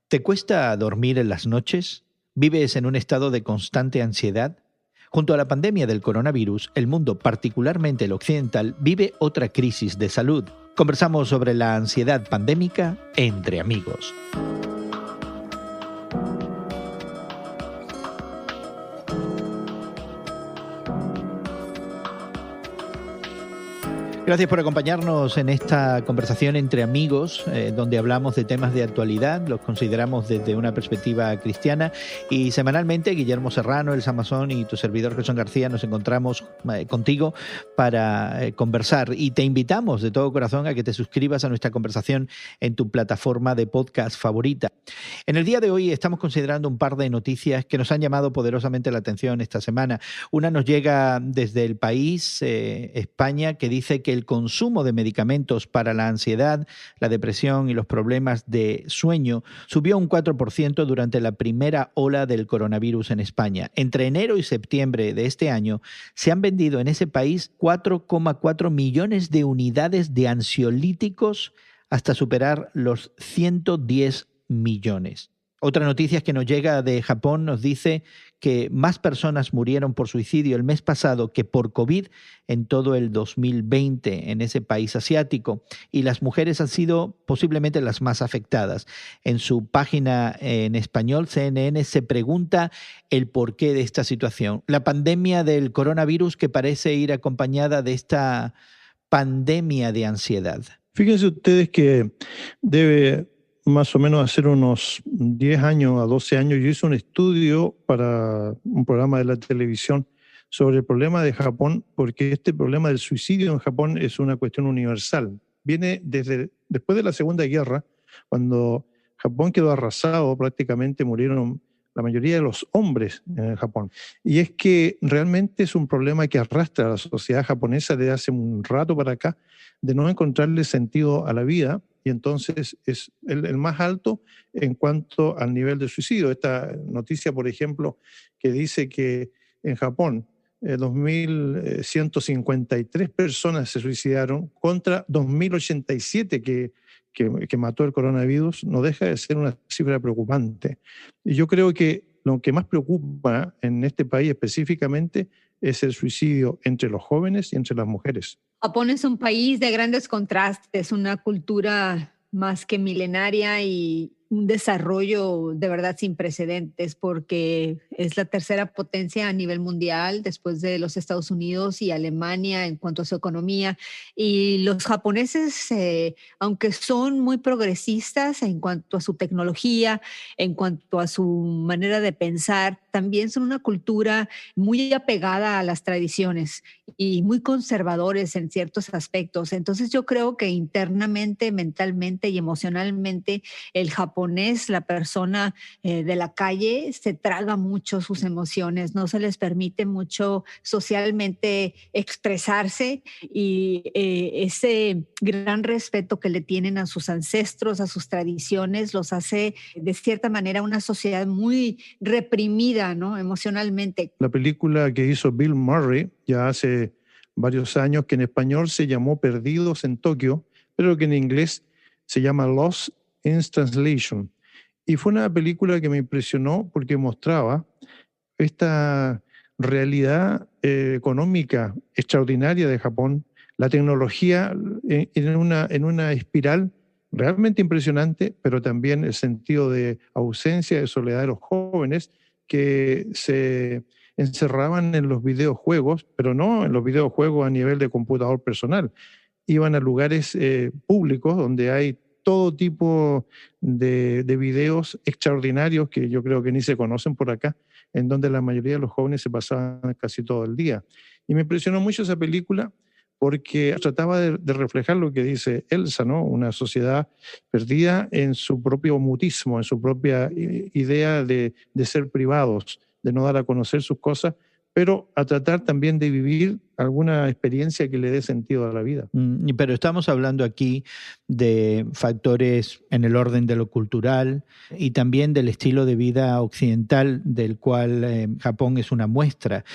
¿Te cuesta dormir en las noches? ¿Vives en un estado de constante ansiedad? Junto a la pandemia del coronavirus, el mundo, particularmente el occidental, vive otra crisis de salud. Conversamos sobre la ansiedad pandémica entre amigos. Gracias por acompañarnos en esta conversación entre amigos, donde hablamos de temas de actualidad, los consideramos desde una perspectiva cristiana, y semanalmente Guillermo Serrano, Elsa Mazón y tu servidor Jesús García nos encontramos contigo para conversar, y te invitamos de todo corazón a que te suscribas a nuestra conversación en tu plataforma de podcast favorita. En el día de hoy estamos considerando un par de noticias que nos han llamado poderosamente la atención esta semana. Una nos llega desde El País, España, que dice que el consumo de medicamentos para la ansiedad, la depresión y los problemas de sueño subió un 4% durante la primera ola del coronavirus en España. Entre enero y septiembre de este año se han vendido en ese país 4,4 millones de unidades de ansiolíticos hasta superar los 110 millones. Otra noticia que nos llega de Japón nos dice que más personas murieron por suicidio el mes pasado que por COVID en todo el 2020 en ese país asiático, y las mujeres han sido posiblemente las más afectadas. En su página en español, CNN se pregunta el porqué de esta situación. La pandemia del coronavirus, que parece ir acompañada de esta pandemia de ansiedad. Fíjense ustedes que debe más o menos hacer unos 10 años a 12 años, yo hice un estudio para un programa de la televisión sobre el problema de Japón, porque este problema del suicidio en Japón es una cuestión universal. Viene después de la Segunda Guerra, cuando Japón quedó arrasado, prácticamente murieron la mayoría de los hombres en Japón. Y es que realmente es un problema que arrastra a la sociedad japonesa desde hace un rato para acá, de no encontrarle sentido a la vida, y entonces es el más alto en cuanto al nivel de suicidio. Esta noticia, por ejemplo, que dice que en Japón 2.153 personas se suicidaron contra 2.087 que mató el coronavirus, no deja de ser una cifra preocupante. Y yo creo que lo que más preocupa en este país específicamente es el suicidio entre los jóvenes y entre las mujeres. Japón es un país de grandes contrastes, una cultura más que milenaria y un desarrollo de verdad sin precedentes, porque es la tercera potencia a nivel mundial después de los Estados Unidos y Alemania en cuanto a su economía. Y los japoneses, aunque son muy progresistas en cuanto a su tecnología, en cuanto a su manera de pensar, también son una cultura muy apegada a las tradiciones y muy conservadores en ciertos aspectos. Entonces yo creo que internamente, mentalmente y emocionalmente el japonés, la persona de la calle, se traga mucho sus emociones, no se les permite mucho socialmente expresarse, y ese gran respeto que le tienen a sus ancestros, a sus tradiciones, los hace de cierta manera una sociedad muy reprimida, ¿no? Emocionalmente. La película que hizo Bill Murray ya hace varios años, que en español se llamó Perdidos en Tokio, pero que en inglés se llama Lost in Translation. Y fue una película que me impresionó porque mostraba esta realidad económica extraordinaria de Japón, la tecnología en una espiral realmente impresionante, pero también el sentido de ausencia, de soledad de los jóvenes que se encerraban en los videojuegos, pero no en los videojuegos a nivel de computador personal. Iban a lugares públicos donde hay todo tipo de videos extraordinarios que yo creo que ni se conocen por acá, en donde la mayoría de los jóvenes se pasaban casi todo el día. Y me impresionó mucho esa película porque trataba de reflejar lo que dice Elsa, ¿no? Una sociedad perdida en su propio mutismo, en su propia idea de ser privados, de no dar a conocer sus cosas, pero a tratar también de vivir alguna experiencia que le dé sentido a la vida. Pero estamos hablando aquí de factores en el orden de lo cultural y también del estilo de vida occidental del cual Japón es una muestra.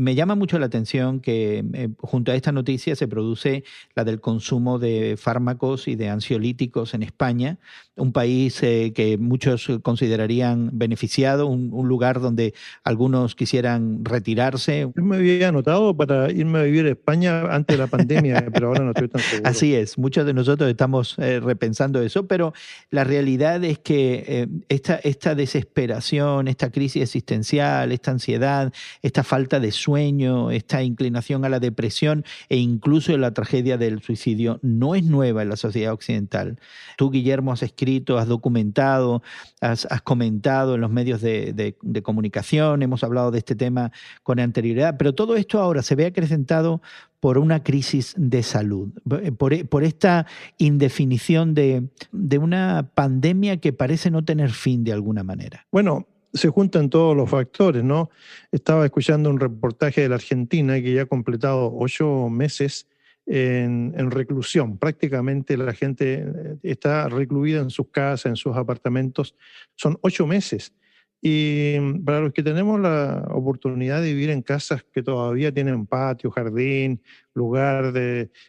Me llama mucho la atención que junto a esta noticia se produce la del consumo de fármacos y de ansiolíticos en España, un país que muchos considerarían beneficiado, un lugar donde algunos quisieran retirarse. Yo me había anotado para irme a vivir a España antes de la pandemia, pero ahora no estoy tan seguro. Así es, muchos de nosotros estamos repensando eso, pero la realidad es que esta desesperación, esta crisis existencial, esta ansiedad, esta falta de sueño, esta inclinación a la depresión e incluso la tragedia del suicidio no es nueva en la sociedad occidental. Tú, Guillermo, has escrito, has documentado, has comentado en los medios de comunicación, hemos hablado de este tema con anterioridad, pero todo esto ahora se ve acrecentado por una crisis de salud, por esta indefinición de una pandemia que parece no tener fin de alguna manera. Bueno, se juntan todos los factores, ¿no? Estaba escuchando un reportaje de la Argentina que ya ha completado 8 meses en reclusión. Prácticamente la gente está recluida en sus casas, en sus apartamentos. Son 8 meses. Y para los que tenemos la oportunidad de vivir en casas que todavía tienen patio, jardín, lugar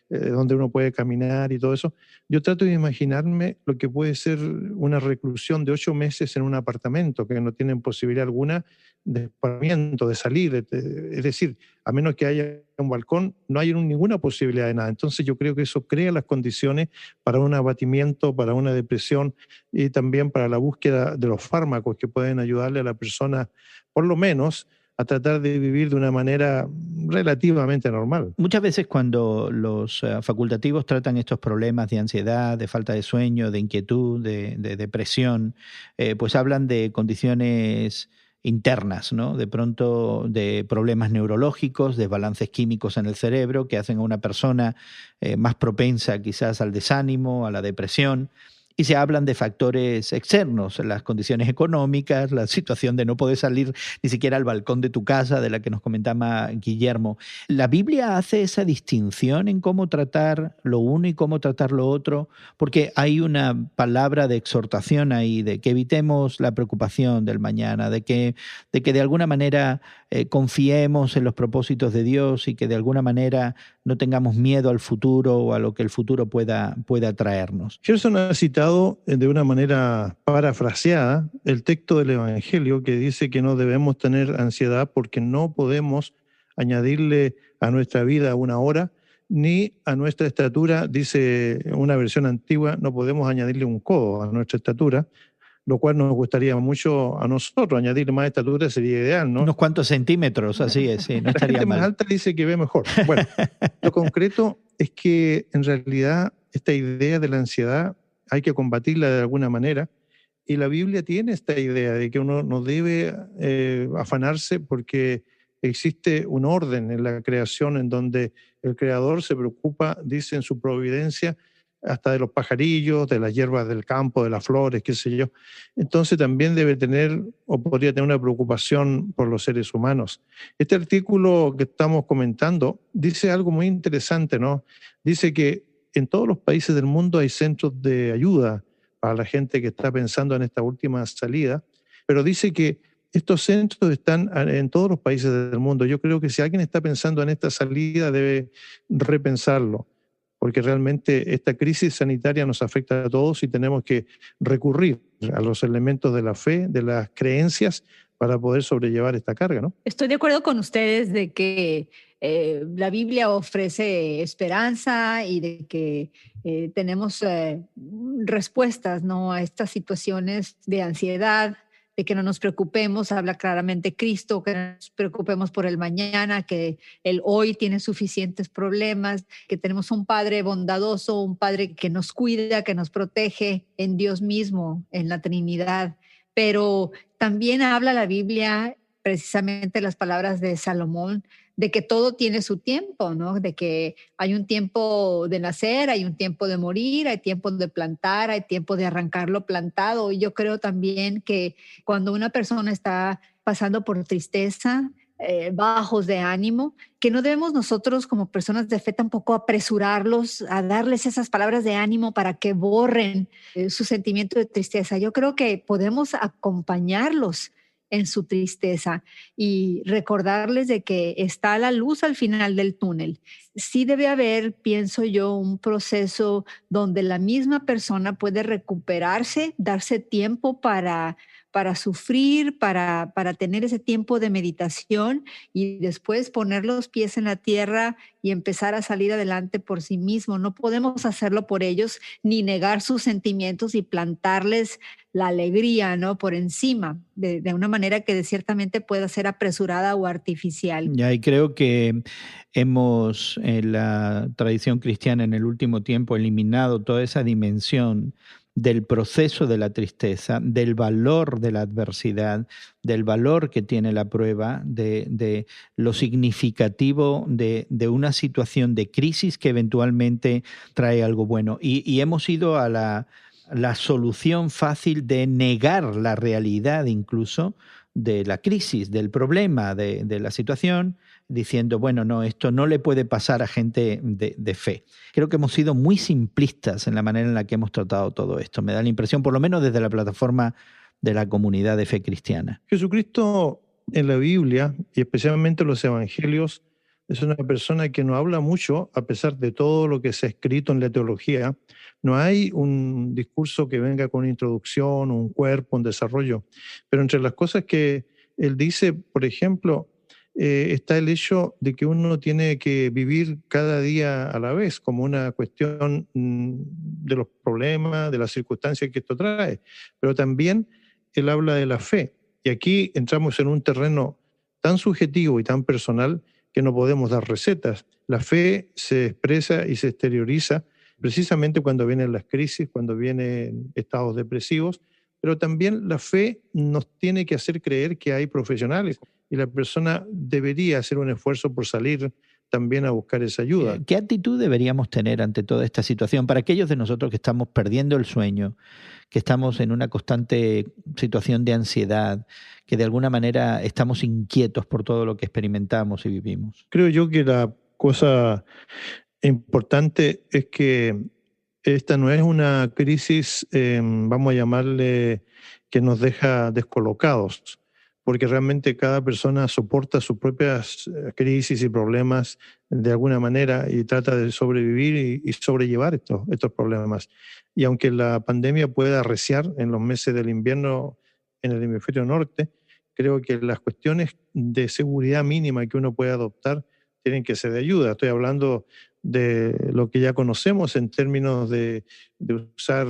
donde uno puede caminar y todo eso, yo trato de imaginarme lo que puede ser una reclusión de 8 meses en un apartamento, que no tienen posibilidad alguna de esparcimiento, de salir. Es decir, a menos que haya un balcón, no hay ninguna posibilidad de nada. Entonces yo creo que eso crea las condiciones para un abatimiento, para una depresión y también para la búsqueda de los fármacos que pueden ayudarle a la persona, por lo menos, a tratar de vivir de una manera relativamente normal. Muchas veces cuando los facultativos tratan estos problemas de ansiedad, de falta de sueño, de inquietud, de depresión, pues hablan de condiciones internas, ¿no? De pronto de problemas neurológicos, desbalances químicos en el cerebro que hacen a una persona más propensa quizás al desánimo, a la depresión. Y se hablan de factores externos, las condiciones económicas, la situación de no poder salir ni siquiera al balcón de tu casa, de la que nos comentaba Guillermo. ¿La Biblia hace esa distinción en cómo tratar lo uno y cómo tratar lo otro? Porque hay una palabra de exhortación ahí, de que evitemos la preocupación del mañana, de que de alguna manera confiemos en los propósitos de Dios y que de alguna manera no tengamos miedo al futuro o a lo que el futuro pueda traernos. Gerson ha citado de una manera parafraseada el texto del Evangelio que dice que no debemos tener ansiedad porque no podemos añadirle a nuestra vida una hora, ni a nuestra estatura, dice una versión antigua, no podemos añadirle un codo a nuestra estatura, lo cual nos gustaría mucho a nosotros. Añadir más estatura sería ideal, ¿no? Unos cuantos centímetros, así es, sí, no estaría mal. La gente mal. más alta dice que ve mejor. Bueno, lo concreto es que en realidad esta idea de la ansiedad hay que combatirla de alguna manera, y la Biblia tiene esta idea de que uno no debe afanarse porque existe un orden en la creación en donde el Creador se preocupa, dice en su providencia, hasta de los pajarillos, de las hierbas del campo, de las flores, qué sé yo. Entonces también debe tener o podría tener una preocupación por los seres humanos. Este artículo que estamos comentando dice algo muy interesante, ¿no? Dice que en todos los países del mundo hay centros de ayuda para la gente que está pensando en esta última salida, pero dice que estos centros están en todos los países del mundo. Yo creo que si alguien está pensando en esta salida debe repensarlo, porque realmente esta crisis sanitaria nos afecta a todos y tenemos que recurrir a los elementos de la fe, de las creencias, para poder sobrellevar esta carga, ¿no? Estoy de acuerdo con ustedes de que la Biblia ofrece esperanza y de que tenemos respuestas, ¿no?, a estas situaciones de ansiedad, de que no nos preocupemos. Habla claramente Cristo, que no nos preocupemos por el mañana, que el hoy tiene suficientes problemas, que tenemos un Padre bondadoso, un Padre que nos cuida, que nos protege en Dios mismo, en la Trinidad. Pero también habla la Biblia, precisamente las palabras de Salomón, de que todo tiene su tiempo, ¿no? De que hay un tiempo de nacer, hay un tiempo de morir, hay tiempo de plantar, hay tiempo de arrancar lo plantado. Y yo creo también que cuando una persona está pasando por tristeza, bajos de ánimo, que no debemos nosotros como personas de fe tampoco apresurarlos a darles esas palabras de ánimo para que borren su sentimiento de tristeza. Yo creo que podemos acompañarlos en su tristeza y recordarles de que está la luz al final del túnel. Sí debe haber, pienso yo, un proceso donde la misma persona puede recuperarse, darse tiempo para sufrir, para tener ese tiempo de meditación y después poner los pies en la tierra y empezar a salir adelante por sí mismo. No podemos hacerlo por ellos ni negar sus sentimientos y plantarles la alegría, ¿no?, por encima, de una manera que ciertamente pueda ser apresurada o artificial. Ya, y creo que hemos, en la tradición cristiana en el último tiempo, eliminado toda esa dimensión del proceso de la tristeza, del valor de la adversidad, del valor que tiene la prueba, de lo significativo de una situación de crisis que eventualmente trae algo bueno. Y hemos ido a la solución fácil de negar la realidad incluso de la crisis, del problema, de la situación, diciendo, bueno, no, esto no le puede pasar a gente de fe. Creo que hemos sido muy simplistas en la manera en la que hemos tratado todo esto. Me da la impresión, por lo menos desde la plataforma de la comunidad de fe cristiana. Jesucristo en la Biblia, y especialmente en los evangelios, es una persona que no habla mucho, a pesar de todo lo que se ha escrito en la teología. No hay un discurso que venga con una introducción, un cuerpo, un desarrollo. Pero entre las cosas que él dice, por ejemplo, está el hecho de que uno tiene que vivir cada día a la vez, como una cuestión de los problemas, de las circunstancias que esto trae. Pero también él habla de la fe. Y aquí entramos en un terreno tan subjetivo y tan personal que no podemos dar recetas. La fe se expresa y se exterioriza precisamente cuando vienen las crisis, cuando vienen estados depresivos, pero también la fe nos tiene que hacer creer que hay profesionales y la persona debería hacer un esfuerzo por salir también a buscar esa ayuda. ¿Qué actitud deberíamos tener ante toda esta situación? Para aquellos de nosotros que estamos perdiendo el sueño, que estamos en una constante situación de ansiedad, que de alguna manera estamos inquietos por todo lo que experimentamos y vivimos. Creo yo que la cosa importante es que esta no es una crisis, vamos a llamarle, que nos deja descolocados, porque realmente cada persona soporta sus propias crisis y problemas de alguna manera y trata de sobrevivir y sobrellevar estos problemas. Y aunque la pandemia pueda arreciar en los meses del invierno en el hemisferio norte, creo que las cuestiones de seguridad mínima que uno puede adoptar tienen que ser de ayuda. Estoy hablando de lo que ya conocemos en términos de usar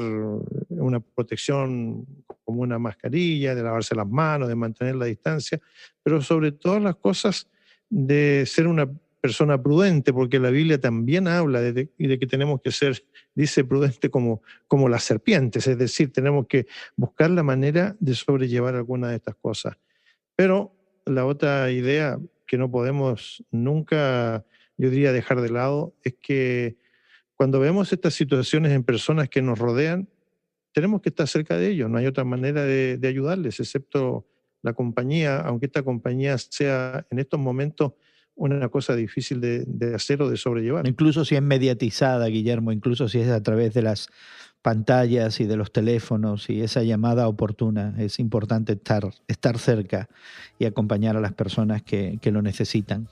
una protección como una mascarilla, de lavarse las manos, de mantener la distancia, pero sobre todas las cosas de ser una persona prudente, porque la Biblia también habla de que tenemos que ser, dice, prudente como las serpientes, es decir, tenemos que buscar la manera de sobrellevar alguna de estas cosas. Pero la otra idea que no podemos nunca, yo diría, dejar de lado, es que cuando vemos estas situaciones en personas que nos rodean, tenemos que estar cerca de ellos, no hay otra manera de ayudarles, excepto la compañía, aunque esta compañía sea en estos momentos una cosa difícil de hacer o de sobrellevar. Incluso si es mediatizada, Guillermo, incluso si es a través de las pantallas y de los teléfonos y esa llamada oportuna, es importante estar cerca y acompañar a las personas que lo necesitan.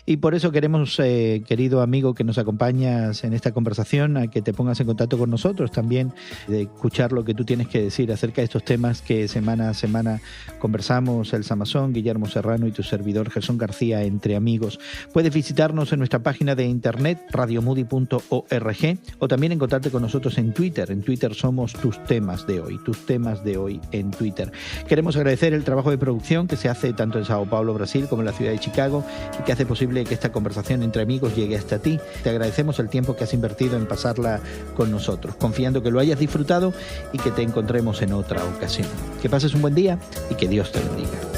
Y por eso queremos, querido amigo que nos acompañas en esta conversación, a que te pongas en contacto con nosotros también, de escuchar lo que tú tienes que decir acerca de estos temas que semana a semana conversamos, Elsa Mazón, Guillermo Serrano y tu servidor Gerson García, entre amigos. Puedes visitarnos en nuestra página de internet radiomoody.org o también encontrarte con nosotros en Twitter. En Twitter somos tus temas de hoy en Twitter. Queremos agradecer el trabajo de producción que se hace tanto en Sao Paulo, Brasil, como en la ciudad de Chicago y que hace posible que esta conversación entre amigos llegue hasta ti. Te agradecemos el tiempo que has invertido en pasarla con nosotros, confiando que lo hayas disfrutado y que te encontremos en otra ocasión. Que pases un buen día y que Dios te bendiga.